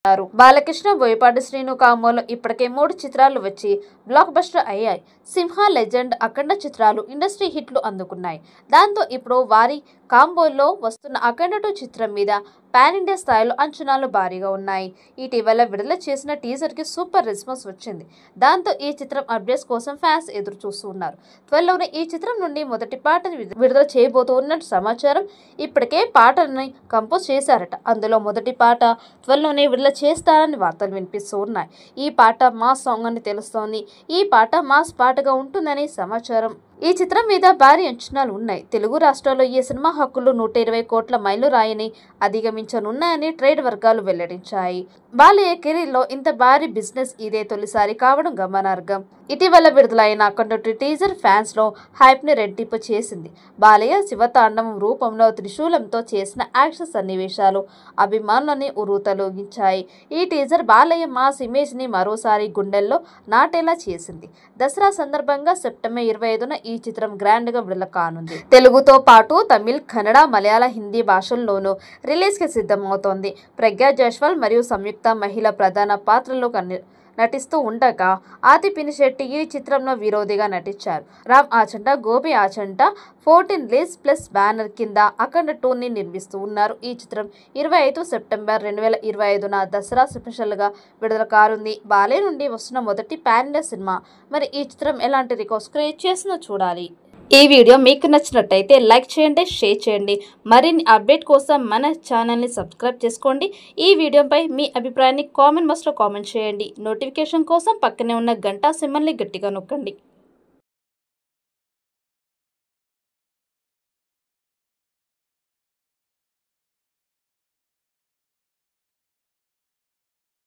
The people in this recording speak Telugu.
బాలకృష్ణ, బోయపాటి శ్రీను కాంబోలో ఇప్పటికే 3 చిత్రాలు వచ్చి బ్లాక్ బస్టర్ అయ్యాయి. సింహ, లెజెండ్, అఖండ చిత్రాలు ఇండస్ట్రీ హిట్లు అందుకున్నాయి. దాంతో ఇప్పుడు వారి కాంబోలో వస్తున్న అఖండ 2 చిత్రం మీద పాన్ ఇండియా స్థాయిలో అంచనాలు భారీగా ఉన్నాయి. ఇటీవల విడుదల చేసిన టీజర్ కి సూపర్ రెస్పాన్స్ వచ్చింది. దాంతో ఈ చిత్రం అప్డేట్స్ కోసం ఫ్యాన్స్ ఎదురు చూస్తున్నారు. త్వరలోనే ఈ చిత్రం నుండి మొదటి పాటను విడుదల చేయబోతున్నట్టు సమాచారం. ఇప్పటికే పాటలని కంపోజ్ చేశారట. అందులో మొదటి పాట త్వరలోనే విడుదల చేస్తారని వార్తలు వినిపిస్తూ ఉన్నాయి. ఈ పాట మాస్ సాంగ్ అని తెలుస్తోంది. ఈ పాట మాస్ పాటగా ఉంటుందని సమాచారం. ఈ చిత్రం మీద భారీ అంచనాలు ఉన్నాయి. తెలుగు రాష్ట్రాల్లో ఈ సినిమా హక్కులు 120 కోట్ల మైలురాయిని అధిగమించనున్నాయని ట్రేడ్ వర్గాలు వెల్లడించాయి. బాలయ్య కెరీర్లో ఇంత భారీ బిజినెస్ ఇదే తొలిసారి కావడం గమనార్హం. ఇటీవల విడుదలైన అఖండ టీజర్ ఫ్యాన్స్ లో హైప్ ని రెట్టింపు చేసింది. బాలయ్య శివతాండవం రూపంలో త్రిశూలంతో చేసిన యాక్షన్ సన్నివేశాలు అభిమానులని ఉర్రూతలూగించాయి. ఈ టీజర్ బాలయ్య మాస్ ఇమేజ్ ని మరోసారి గుండెల్లో నాటేలా చేసింది. దసరా సందర్భంగా సెప్టెంబర్ 25న ఈ చిత్రం గ్రాండ్ గా విడుదల కానుంది. తెలుగుతో పాటు తమిళ్, కన్నడ, మలయాళ, హిందీ భాషల్లోనూ రిలీజ్ కి సిద్ధమవుతోంది. ప్రజ్ఞా జైస్వాల్ మరియు సంయుక్త మహిళ ప్రధాన పాత్రలో నటిస్తూ ఉండగా ఆది పినిశెట్టి ఈ చిత్రంలో విరోధిగా నటించారు. Ram Achanta, Gopi Achanta 14 lease plus banner కింద అఖండ 2ని నిర్మిస్తూ ఉన్నారు. ఈ చిత్రం 25 సెప్టెంబర్ 2025న దసరా స్పెషల్ గా విడుదల కానుంది. బాలయ్య నుండి వస్తున్న మొదటి పాన్ ఇండియా సినిమా. మరి ఈ చిత్రం ఎలాంటి రికార్డ్స్ క్రియేట్ చేస్తుందో చూడాలి. ఈ వీడియో మీకు నచ్చినట్టయితే లైక్ చేయండి, షేర్ చేయండి. మరిన్ని అప్డేట్ కోసం మన ఛానల్ని సబ్స్క్రైబ్ చేసుకోండి. ఈ వీడియోపై మీ అభిప్రాయాన్ని కామెంట్ బాక్స్లో కామెంట్ చేయండి. నోటిఫికేషన్ కోసం పక్కనే ఉన్న గంట సింబల్ని గట్టిగా నొక్కండి.